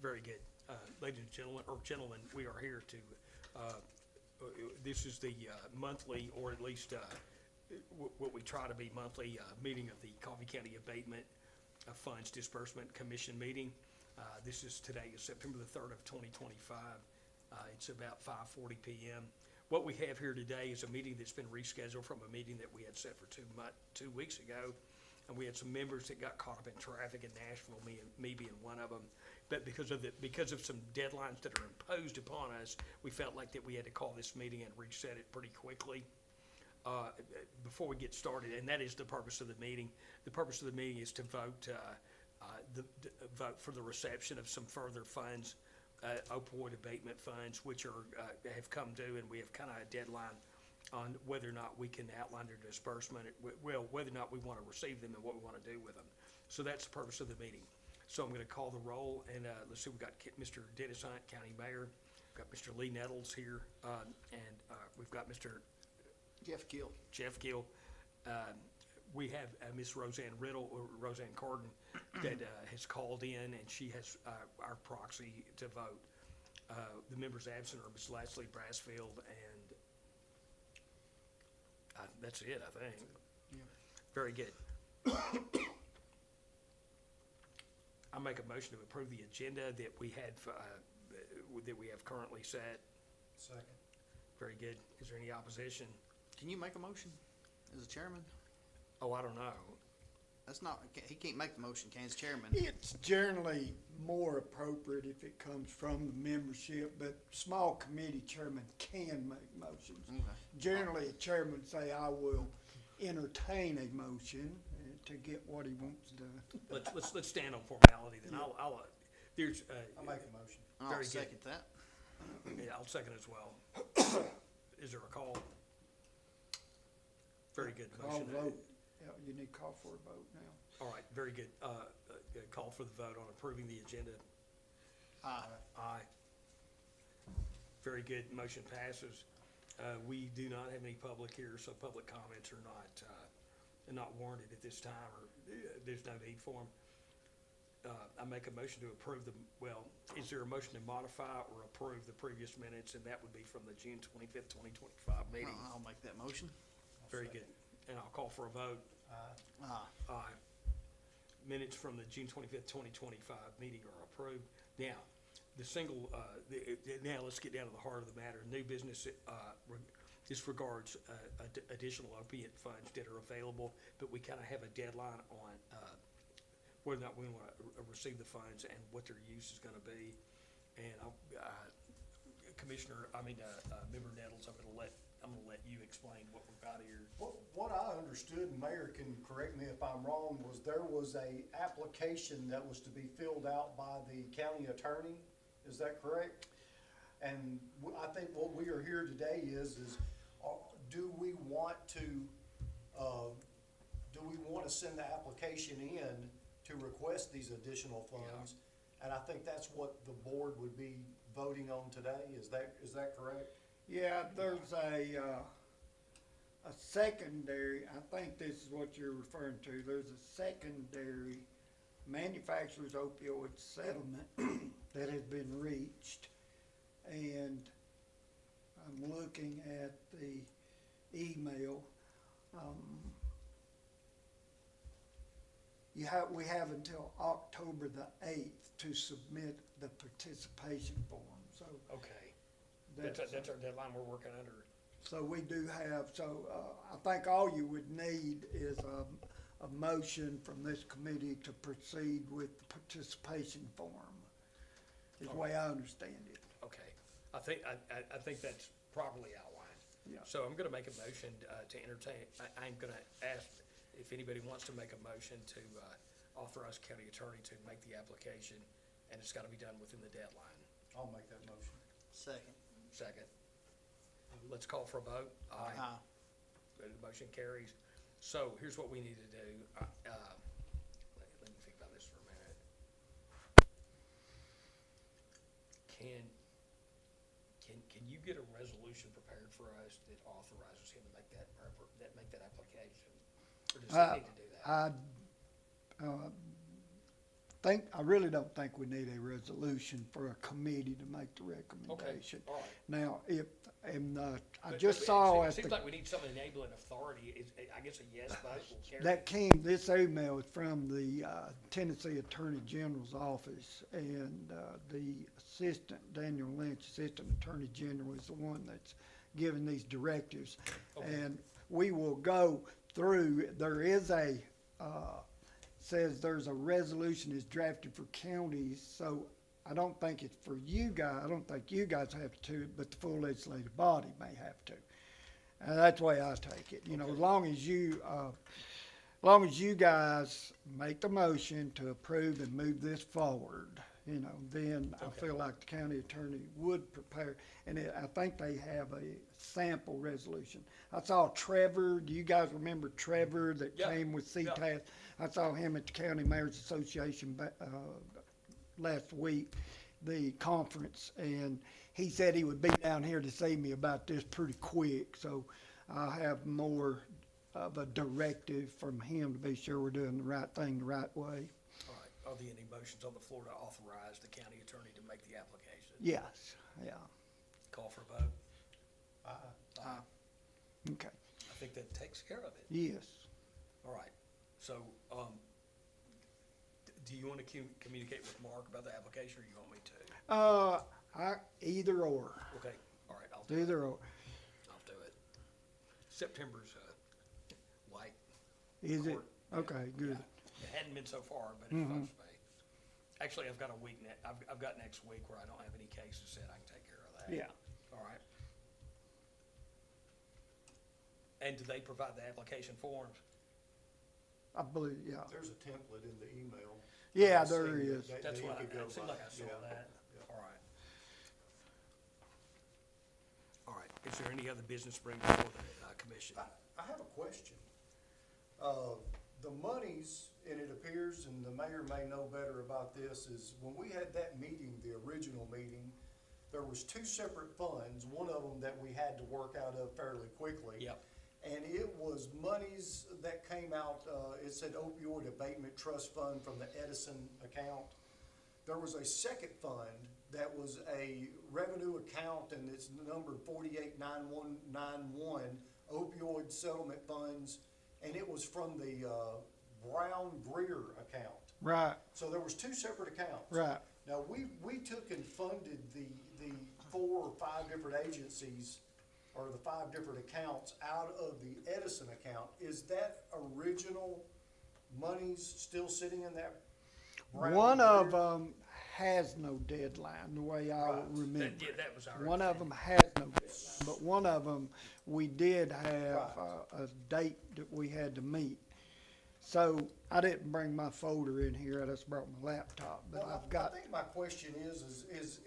Very good. Ladies and gentlemen, or gentlemen, we are here to, this is the monthly, or at least what we try to be monthly, meeting of the Coffee County Abatement Funds Disbursement Commission meeting. This is today, is September the 3rd of 2025. It's about 5:40 p.m. What we have here today is a meeting that's been rescheduled from a meeting that we had set for 2 weeks ago. And we had some members that got caught up in traffic in Nashville, me being one of them. But because of some deadlines that are imposed upon us, we felt like that we had to call this meeting and reset it pretty quickly before we get started. And that is the purpose of the meeting. The purpose of the meeting is to vote vote for the reception of some further funds, opioid abatement funds, which are have come due, and we have kind of a deadline on whether or not we can outline their disbursement, well, whether or not we want to receive them and what we want to do with them. So that's the purpose of the meeting. So I'm going to call the roll, and let's see, we've got Mr. Dennis Hunt, County Mayor, we've got Mr. Lee Nettles here, and we've got Mr. Jeff Gill. We have Miss Roseanne Roseanne Carden, that has called in, and she has our proxy to vote. The members absent are Miss Leslie Brassfield and that's it, I think. Yeah. Very good. I make a motion to approve the agenda that we had, that we have currently set. Second. Very good. Is there any opposition? Can you make a motion as a chairman? Oh, I don't know. That's not, he can't make the motion, can he, as chairman? It's generally more appropriate if it comes from the membership, but small committee chairman can make motions. Okay. Generally, a chairman say, I will entertain a motion to get what he wants done. Let's stand on formality then. Yeah. I'll there's I'll make a motion. I'll Very good. second that. yeah, I'll second as well. Is there a call? Very good Call motion. vote. Yeah, you need to call for a vote now. All right, very good. Call for the vote on approving the agenda. Aye. Aye. Very good. Motion passes. We do not have any public here, so public comments are not warranted at this time, or there's no need for them. I make a motion to approve is there a motion to modify or approve the previous minutes? And that would be from the June 25th, 2025 meeting. I'll make that motion. Very good. And I'll call for a vote. Aye. Aye. Minutes from the June 25th, 2025 meeting are approved. Now, now let's get down to the heart of the matter. New business disregards additional opiate funds that are available, but we kind of have a deadline on whether or not we want to receive the funds and what their use is going to be. And Member Nettles, I'm going to let you explain what we've got here. What I understood, and Mayor can correct me if I'm wrong, was there was a application that was to be filled out by the county attorney. Is that correct? And I think what we are here today is do we want to send the application in to request these additional funds? Yeah. And I think that's what the board would be voting on today. Is that correct? Yeah, there's a secondary, I think this is what you're referring to, there's a secondary manufacturer's opioid settlement that has been reached. And I'm looking at the email. We have until October the 8th to submit the participation form, so. Okay. That's our deadline we're working under. So we do have, I think all you would need is a motion from this committee to proceed with the participation form, is the way I understand it. Okay. I think that's properly outlined. Yeah. So I'm going to make a motion to entertain. I'm going to ask if anybody wants to make a motion to authorize county attorney to make the application, and it's got to be done within the deadline. I'll make that motion. Second. Second. Let's call for a vote. Aye. Aye. The motion carries. So here's what we need to do. Let me think about this for a minute. Can you get a resolution prepared for us that authorizes him to make that application? Or does he need to do that? really don't think we need a resolution for a committee to make the Okay, recommendation. all right. Now, I But- just but saw it at seems the, like we need some enabling authority. I guess a yes vote will carry. this email is from the Tennessee Attorney General's office, and the assistant, Daniel Lynch, Assistant Attorney General, is the one that's giving these directives. Okay. And we will go through, there is says there's a resolution is drafted for counties, so I don't think it's for you guys, I don't think you guys have to, but the full legislative body may have to. And that's the way I take it, Okay. as long as you guys make the motion to approve and move this forward, then I Okay. feel like the county attorney would prepare, and I think they have a sample resolution. I saw Trevor, do you guys remember Trevor that Yeah, came with yeah. CTAS? I saw him at the County Mayors Association last week, the conference, and he said he would be down here to see me about this pretty quick, so I'll have more of a directive from him to be sure we're doing the right thing the right way. All right, are there any motions on the floor to authorize the county attorney to make the application? Yes, yeah, Call for a vote? okay, I think that takes care of it. yes. All right, so, do you want to communicate with Mark about the application, or you want me to? Either or, Okay, all right, I'll do it. either or. I'll do it. September's, light. Is it? Court. Okay, good. Yeah. It hadn't been so far, but it's supposed to be. Actually, I've got a week I've got next week where I don't have any cases set, I can take care of that. Yeah. All right. And do they provide the application forms? I believe, yeah. There's a template in the email. Yeah, I've there seen is. that That's you what could go it seemed by. like I saw Yeah. that. Yeah. All right. All right, is there any other business to bring before the, commission? I have a question. The monies, and it appears, and the mayor may know better about this, is when we had that meeting, the original meeting, there was two separate funds, one of them that we had to work out of fairly quickly. Yep. And it was monies that came out, it said Opioid Abatement Trust Fund from the Edison account. There was a second fund that was a revenue account, and it's numbered 489191, opioid settlement funds, and it was from the Brown Greer account. Right, So there was two separate accounts. right. Now, we took and funded the 4 or 5 different agencies, or the 5 different accounts out of the Edison account. Is that original monies still sitting in that? Brown One of Greer? them has no deadline, the way I Right. remember. That was our. One of them has no deadline, but one of them, we did have Right. a date that we had to meet. So I didn't bring my folder in here, I just brought my laptop, but Well, I've got, I think my question is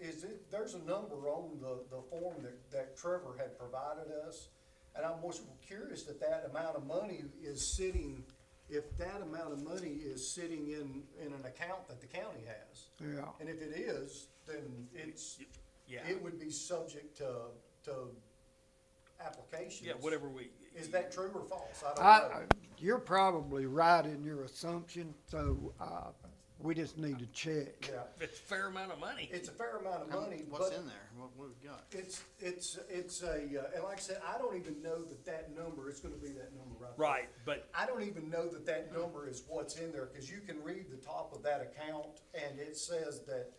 it, there's a number on the form that Trevor had provided us, and I'm most curious that amount of money is sitting, if that amount of money is sitting in an account that the county has. yeah, And if it is, then Yeah, it would be subject to applications. yeah, whatever we. Is that true or false? I don't know. you're probably right in your assumption, so, we just need to check. Yeah, It's a fair amount of money. it's a fair amount of money, What's but in there? What we've got? it's and like I said, I don't even know that number, it's gonna be that number right there. Right, but, I don't even know that number is what's in there, cause you can read the top of that account, and it says that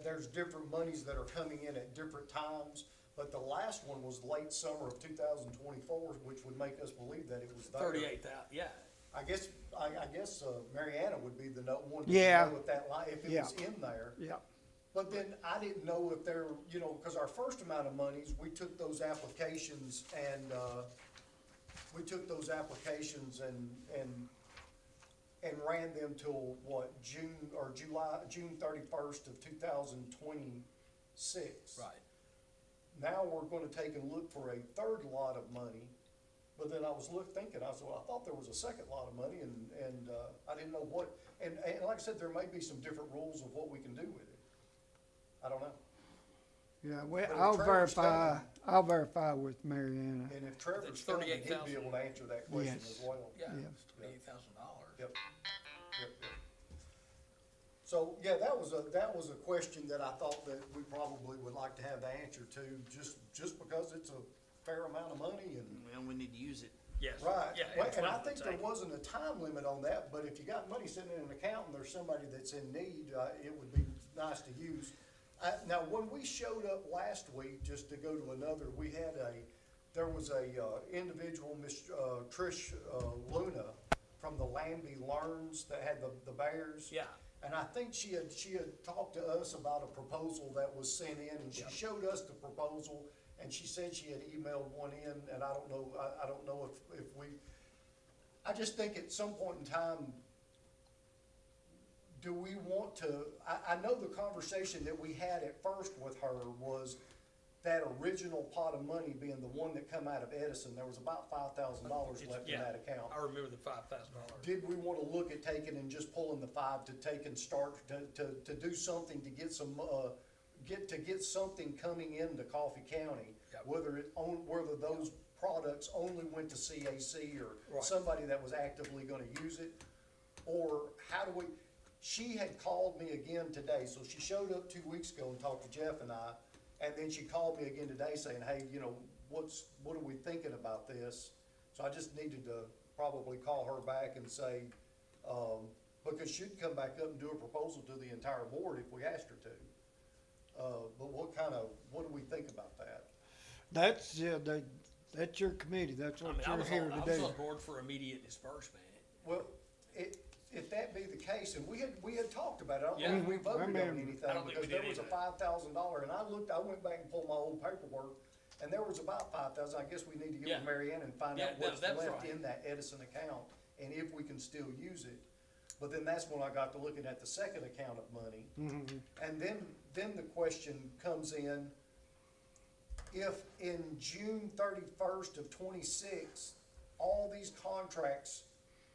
there's different monies that are coming in at different times. But the last one was late summer of 2024, which would make us believe that it was there. 38,000, yeah. I guess Mariana would be the one to Yeah. know if that if it Yeah. was in there. Yeah, But then I didn't know if there, because our first amount of monies, we took those applications and ran them till June 31st of 2026. Right. Now we're gonna take and look for a third lot of money, but then I was thinking, I said, well, I thought there was a second lot of money, and I didn't know what, and like I said, there may be some different rules of what we can do with it. I don't know. yeah, well, But if I'll Trevor's verify with Mariana. And if Trevor's It's telling me, he'd be 38,000. able to answer that question Yes. as well. Yeah, Yeah. it's $28,000. Yep. Yep. So, yeah, that was a question that I thought that we probably would like to have the answer to, just because it's a fair amount of money and. Well, we need to use it. Yes. Right, Yeah, Well, it's and I one think that's there eight. wasn't a time limit on that, but if you got money sitting in an account and there's somebody that's in need, it would be nice to use. Now, when we showed up last week, just to go to another, there was a individual, Miss Trish Luna, from the Lambie Learns that had the bears. Yeah. And I think she had talked to us about a proposal that was sent in, and she Yeah. showed us the proposal, and she said she had emailed one in, and I don't know if we, I just think at some point in time, do we want to, I know the conversation that we had at first with her was that original pot of money being the one that come out of Edison, there was about $5,000 left in Yeah, that account. I remember the $5,000. Did we want to look at taking and just pulling the 5 to take and start to do something to get some, get something coming into Coffee County? Yep. Whether those products only went to CAC or Right. somebody that was actively gonna use it? Or how do we, she had called me again today, so she showed up 2 weeks ago and talked to Jeff and I, and then she called me again today saying, hey, what are we thinking about this? So I just needed to probably call her back and say, because she'd come back up and do a proposal to the entire board if we asked her to. But what do we think about that? That's, that's your committee, that's I what mean, you're here I to was do. on board for immediate disbursement. Well, if that be the case, and we had talked about it, I don't Yeah. think we voted on remember. anything, I don't think we because there did was a either. $5,000, and I went back and pulled my old paperwork, and there was about 5,000, I guess we need to get Yeah. with Mary Ann and find Yeah, out what's that was left right. in that Edison account, and if we can still use it. But then that's when I got to looking at the second account of money. Mhm. And then the question comes in, if in June 31st of 26, all these contracts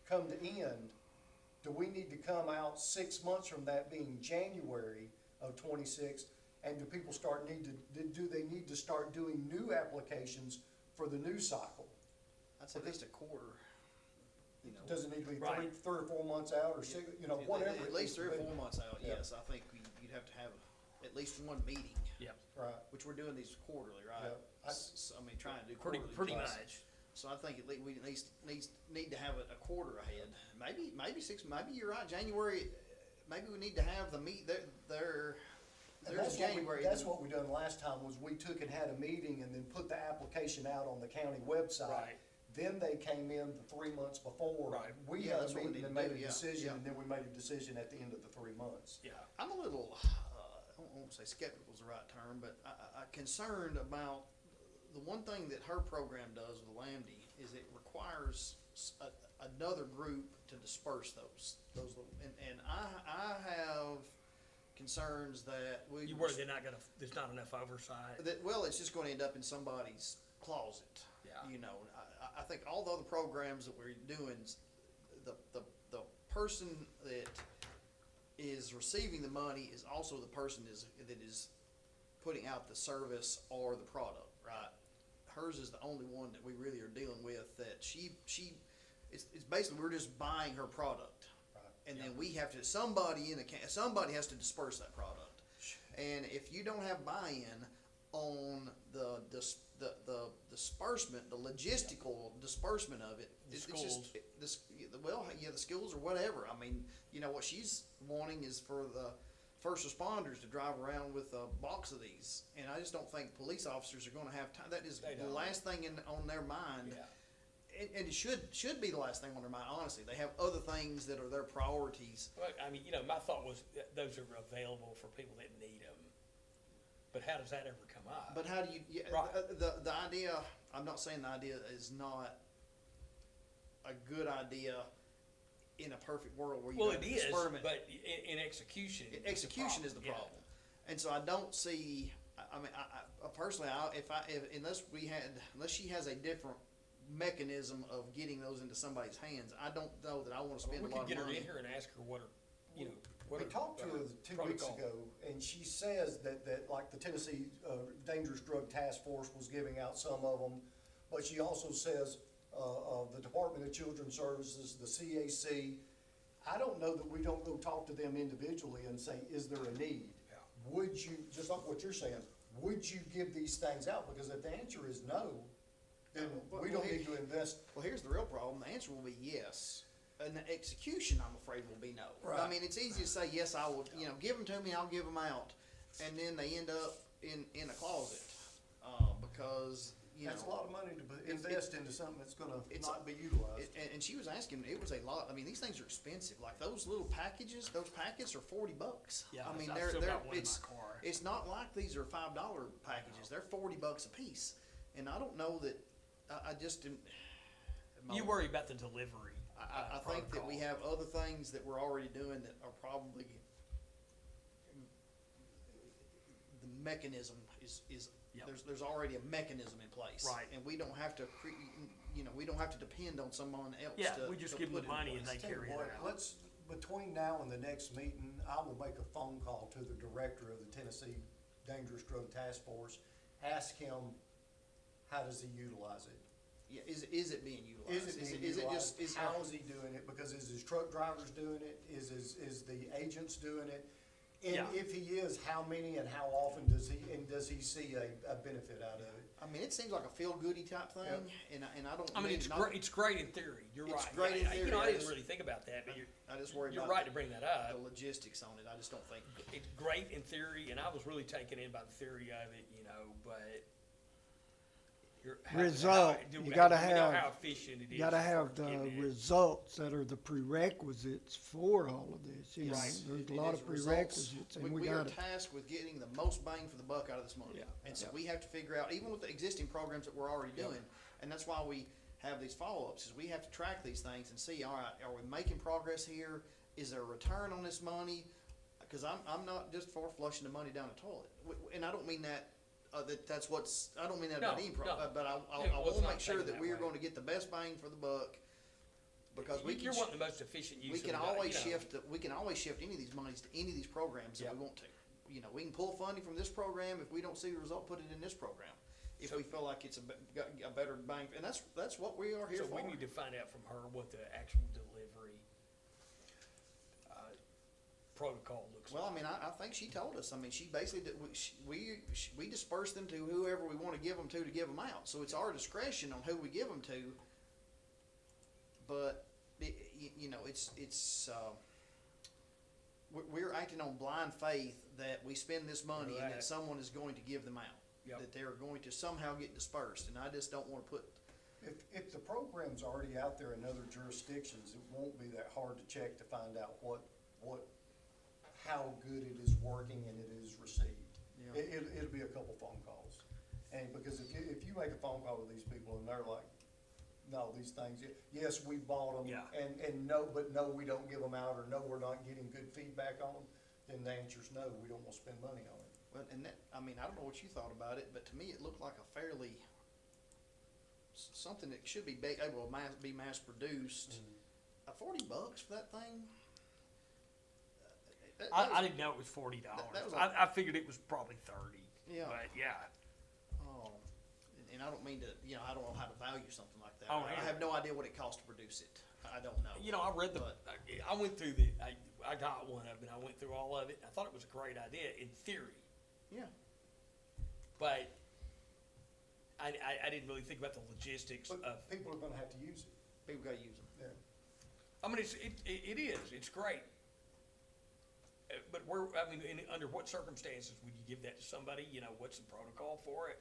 come to end, do we need to come out 6 months from that being January of 26? And do people do they need to start doing new applications for the new cycle? I'd say at least a quarter, you know. Does it need to be Right. three or 4 months out, or six, whatever? At it least needs 3 to or be. 4 months out, Yeah. yes, I think you'd have to have at least one meeting, Yeah, Right. which we're doing these quarterly, right? Yeah. I mean, trying to do pretty quarterly. much. So I think we at least need to have it a quarter ahead. Maybe 6. Maybe you're right. January. Maybe we need to have the meet there. And There's January. That's what we done last time, was we took and had a meeting and then put the application out on the county website. Right. Then they came in the 3 months before. Right. We Yeah, had a that's what we meeting need and to made do, a yeah, decision, yeah. and then we made a decision at the end of the 3 months. Yeah. I'm a little. I won't say skeptical is the right term, but I'm concerned about the one thing that her program does with Lambda is it requires another group to disperse those little, and I have concerns that we. You worry there's not enough oversight. Well, it's just gonna end up in somebody's closet. Yeah. You know, I think all the other programs that we're doing, the person that is receiving the money is also the person that is putting out the service or the product, right? Hers is the only one that we really are dealing with, that it's basically, we're just buying her product. Right. And then we have to, somebody has to disperse that product. And if you don't have buy-in on the disbursement, the logistical disbursement of it, The it's schools. just, the schools or whatever. I mean, what she's wanting is for the first responders to drive around with a box of these. And I just don't think police officers are gonna have time. That is They the don't. last thing on their mind. Yeah. And it should be the last thing on their mind, honestly. They have other things that are their priorities. Well, I mean, my thought was that those are available for people that need them. But how does that ever come up? But how do you, Right. the idea, I'm not saying the idea is not a good idea in a perfect world where you Well, have it is, experiment. but in execution. Execution is the Yeah. problem. And so I don't see, I mean, I personally, unless she has a different mechanism of getting those into somebody's hands, I don't know that I wanna Well, spend a we lot could of get her money. in here and ask her what We are talked to her 2 weeks protocol? ago, and she says that like the Tennessee Dangerous Drug Task Force was giving out some of them, but she also says the Department of Children's Services, the CAC. I don't know that we don't go talk to them individually and say, is there a need? Yeah. Would you, just like what you're saying, would you give these things out? Because if the answer is no, then we don't need to invest. Well, here's the real problem. The answer will be yes. And the execution, I'm afraid, will be no. I Right. mean, it's easy to say, yes, I will, give them to me, I'll give them out. And then they end up in a closet, because, That's a lot of money to invest into something that's gonna it's- not be utilized. And she was asking, it was a lot, I mean, these things are expensive, like those little packages, those packets are $40. Yeah, I mean, I've they're, still they're, got one in it's, my car. it's not like these are $5 packages, they're $40 a piece. And I don't know that, I just didn't. You worry about the delivery. I think that we protocol. have other things that we're already doing that are probably, the mechanism is, Yep. there's already a mechanism in place. Right. And we don't have to we don't have to depend on someone else Yeah, to. we just to give them put the it in money and place. they Tell you carry it what, out. let's, between now and the next meeting, I will make a phone call to the director of the Tennessee Dangerous Drug Task Force, ask him, how does he utilize it? Yeah, is it being utilized? Is it being Is it utilized? just, How is he doing it? Because is his truck drivers doing it? Is the agents doing it? And Yeah. if he is, how many and how often does he see a benefit out of it? I mean, it seems like a feel-goody type thing, Yep. and I don't. I mean, it's not- great, it's great in theory, you're It's right. great in Yeah, theory, You know, I I didn't just- really think about that, but I just worry you're about right to bring that up. the logistics on it. I just don't think. It's great in theory, and I was really taken in by the theory of it, but Result. You we gotta know have- how efficient it is. You gotta as far have as the getting it. results that are the prerequisites for all of this, you know, Right. there's a It lot is of results. prerequisites, and we We are gotta, tasked with getting the most bang for the buck out of this money. Yeah. And so Yeah. we have to figure out, even with the existing programs that we're already doing, and that's why we have these follow-ups, is we have to track these things and see, all right, are we making progress here? Is there a return on this money? Because I'm not just for flushing the money down the toilet. And I don't mean that, that's what's, I don't mean that about No, any no. but I It want was to not make sure taken that that we are way. going to get the best bang for the buck. Because we You're can, wanting the most efficient use we of can the, always you know. shift, we can always shift any of these monies to any of these programs that we Yeah. want to. We can pull funding from this program, if we don't see the result, put it in this program. If we feel like it's got a better bang, and that's what we are here So for. we need to find out from her what the actual delivery, protocol looks like. Well, I mean, I think she told us, I mean, she basically, we disperse them to whoever we wanna give them to give them out. So it's our discretion on who we give them to. But, we're acting on blind faith that we spend this money and that Right. someone is going to give them out. Yep. That they're going to somehow get dispersed, and I just don't wanna put, If the program's already out there in other jurisdictions, it won't be that hard to check to find out how good it is working and it is received. Yeah. It'll be a couple phone calls. And because if you make a phone call to these people and they're like, no, these things, yes, we bought them. Yeah. And no, but no, we don't give them out, or no, we're not getting good feedback on them, then the answer's no, we don't wanna spend money on it. well, and that, I mean, I don't know what you thought about it, but to me, it looked like a fairly, something that should be able to be mass produced. $40 for that thing? That I was- didn't know it was $40. that was I figured it was probably 30. Yeah. But yeah, Oh, and I don't mean to, I don't know how to value something like that. Oh, I yeah. have no idea what it costs to produce it. I don't know. I read But- I went through I got one of them, and I went through all of it. I thought it was a great idea in theory, Yeah, but I didn't really think about the logistics of. But people are gonna have to use it, people gotta use them. yeah. I mean, it is. It's great. But under what circumstances would you give that to somebody? What's the protocol for it?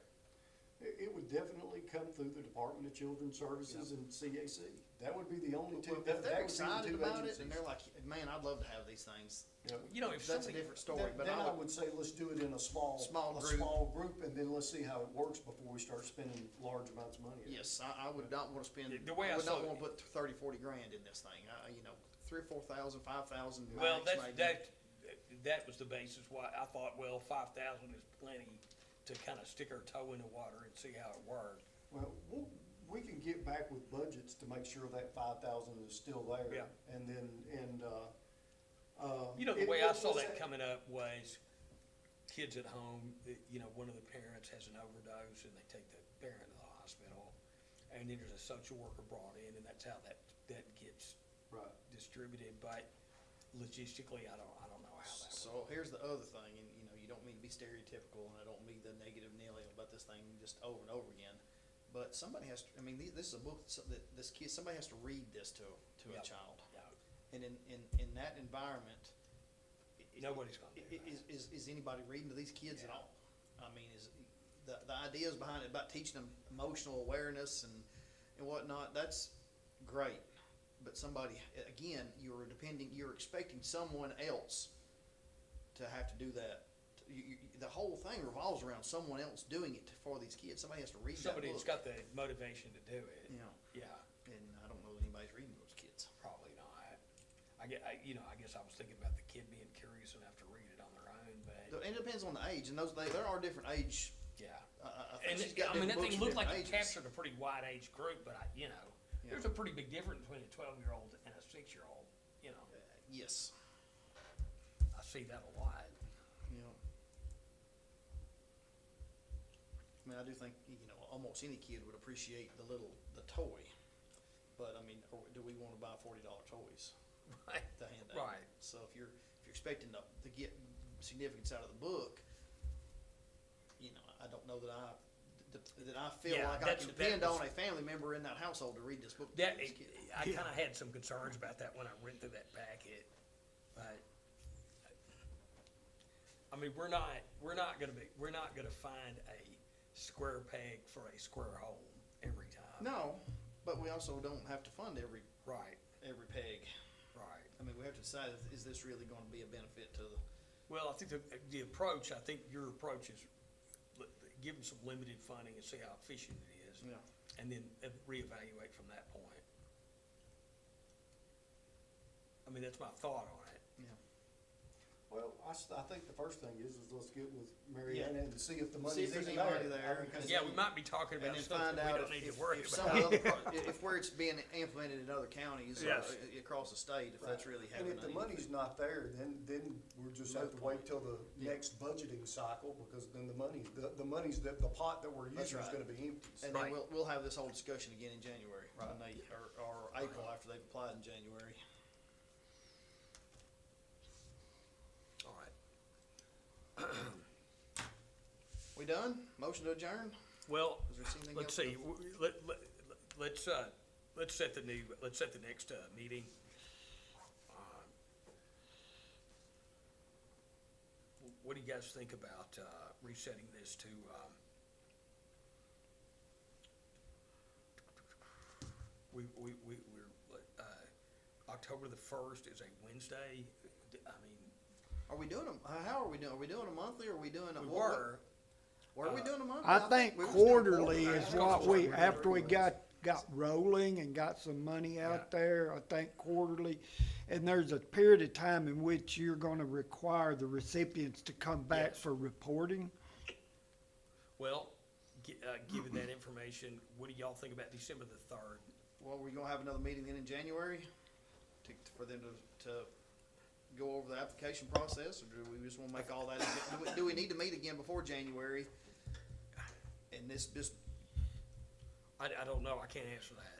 It would definitely come through the Department of Children's Services and CAC. That would be the only two, Well, that if would be they're the excited two about it, agencies. and they're like, man, I'd love to have these things, Yeah. If that's a somebody, different story, but Then I I would, would say, let's do it in a small Small group. and then let's see how it works before we start spending large amounts of money. yes, I would not wanna spend, The way I I would saw not it- wanna put 30, 40 grand in this thing. 3 or 4,000, 5,000 well, max maybe. that was the basis why I thought, well, 5,000 is plenty to kind of stick our toe in the water and see how it worked. Well, we can get back with budgets to make sure that 5,000 is still there. Yeah. And then, The way I saw that coming up was kids at home, one of the parents has an overdose and they take the parent to the hospital. And then there's a social worker brought in, and that's how that gets Right. distributed, but logistically, I don't know how that would. So here's the other thing, and you know, you don't mean to be stereotypical, and I don't mean the negative Nelly about this thing just over and over again. But somebody has to, I mean, this is a book that this kid, somebody has to read this to a Yep. child. Yeah. And in that environment. Nobody's gonna do that. Is anybody reading to these kids at Yeah. all? I mean, is, the ideas behind it about teaching them emotional awareness and whatnot, that's great. But somebody, again, you're expecting someone else to have to do that. The whole thing revolves around someone else doing it for these kids. Somebody has to read that Somebody that's book. got the motivation to do it. You know, Yeah, and I don't know that anybody's reading those kids. probably not. I guess I was thinking about the kid being curious enough to read it on their own, but, And it depends on the age, and there are different age. yeah. I think And, she's got I mean, different that books thing for looked like different it ages. captured a pretty wide age group, but Yeah. there's a pretty big difference between a 12-year-old and a 6-year-old, Yes, I see that a lot. you know. I mean, I do think, almost any kid would appreciate the toy, but I mean, do we wanna buy $40 toys Right. to hand out? Right. So if you're expecting to get significance out of the book, I don't know that I feel Yeah, like I that's- can that depend was- on a family member in that household to read this book to That, these kids. I kinda had some concerns about that when I went through that packet, but, I mean, we're not gonna find a square peg for a square hole every time. No, but we also don't have to fund every Right, peg. right. I mean, we have to decide, is this really gonna be a benefit to the, Well, I think the approach, I think your approach is give them some limited funding and see how efficient it is, and then reevaluate from that point. I mean, that's my thought on it. Well, I think the first thing is let's get with Mary Ann and see if the See if money's there's even any there. money there, I mean, 'cause Yeah, we might be talking and about then stuff find that we out don't need to if worry some about. of the other, if where it's being implemented in other counties, Yes. across the state, if that's really And having if the any. money's not there, then we'll just have to wait till the Yeah. next budgeting cycle, because then the money's, the pot that we're That's using is right. gonna be empty. And Right. then we'll have this whole discussion again in January, when Right. they, or April after they've applied in January. All right. We done? Motion to adjourn? Well, Is there anything let's else? see, let's set the next, meeting. What do you guys think about, resetting this to, we're, October the 1st is a Wednesday, I mean, Are we doing them, how are we doing? Are we doing a monthly, or are we doing a? we what- were, Were we doing a monthly? I think we was doing quarterly quarterly. is what we, after we got rolling and got some money Yeah. out there, I think quarterly. And there's a period of time in which you're gonna require the recipients to come back Yes. for reporting. well, given that information, what do y'all think about December the 3rd? Well, we gonna have another meeting then in January for them to go over the application process, or do we just wanna make all that, do we need to meet again before January? And this just, I don't know, I can't answer that.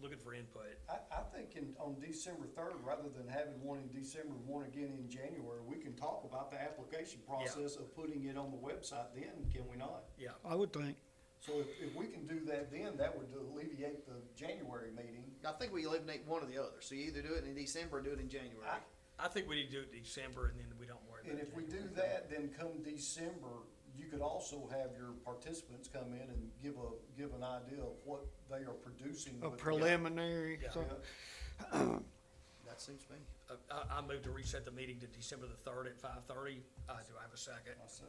Looking for input. I think on December 3rd, rather than having one in December, one again in January, we can talk about the application process of putting it on the website then, can we not? Yeah, I would think. So if we can do that then, that would alleviate the January meeting. I think we eliminate one or the other, so you either do it in December or do it in January. I think we need to do it in December, and then we don't worry about And it. if we do that, then come December, you could also have your participants come in and give an idea of what they are producing. A with- preliminary, Yeah. so, Yeah. That suits me. I move to reset the meeting to December the 3rd at 5:30. Do I have a second? I say,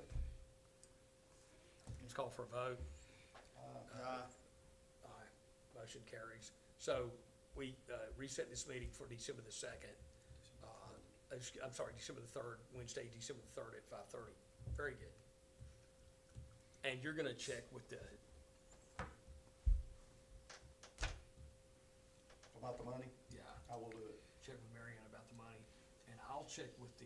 Let's call for a vote. Aye. Motion carries. So we reset this meeting for December the 2nd. I'm sorry, December the 3rd, Wednesday, December the 3rd at 5:30. Very good. And you're gonna check with the, about the money, yeah, I will do it. check with Mary Ann about the money. And I'll check with the,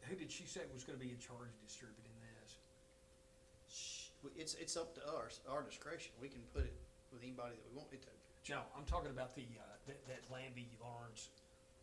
who did she say was gonna be in charge of distributing this? It's up to us, our discretion. We can put it, with anybody that we want it to. No, I'm talking about that Landy Lawrence.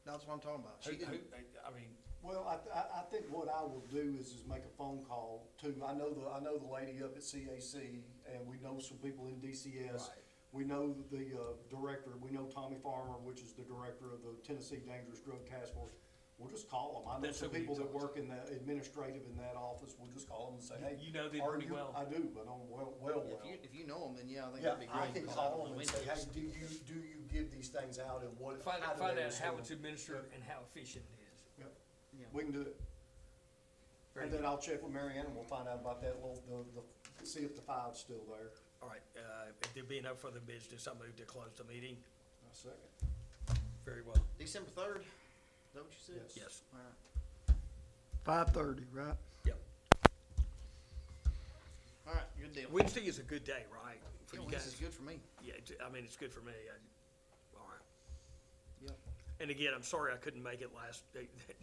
That's what I'm talking about. Who, She didn't, I mean, Well, I think what I will do is make a phone call to, I know the lady up at CAC, and we know some people in DCS. Right. We know the director, we know Tommy Farmer, which is the director of the Tennessee Dangerous Drug Task Force. We'll just call them. I know That's some who we people that talked work in the administrative in that office. We'll just call them and say, hey. You know them are pretty you-" well. I do, but I'm well. if you know them, then yeah, I think Yeah, that'd be I great. can call them and say, hey, do you give these things out and what? find how out do they how receive it's them? administered and how efficient it is. Yep. Yeah. We can do it. Very And then good. I'll check with Mary Ann and we'll find out about that see if the file's still there. All right, if there be no further business, I move to close the meeting. A second. Very well. December 3rd, is that what you said? Yes. All right. 5:30, right? Yep. All right, good deal. Wednesday is a good day, right? For Yeah, you this guys? is good for me. Yeah, I mean, it's good for me. All right. Yep. And again, I'm sorry I couldn't make it last,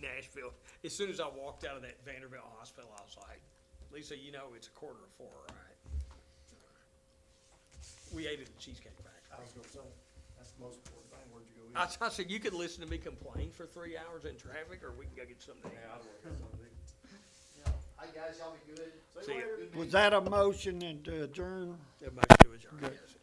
Nashville. As soon as I walked out of that Vanderbilt hospital, I was like, Lisa, you know it's 3:45, right? We ate at the Cheesecake Factory. I was gonna say, that's the most important thing. Where'd you go eat? I said, you could listen to me complain for 3 hours in traffic, or we can go get something to eat. Yeah, I'd work out something. Hi, guys, y'all be good. See ya. Good Was meeting. that a motion and to adjourn? A motion to adjourn, yes.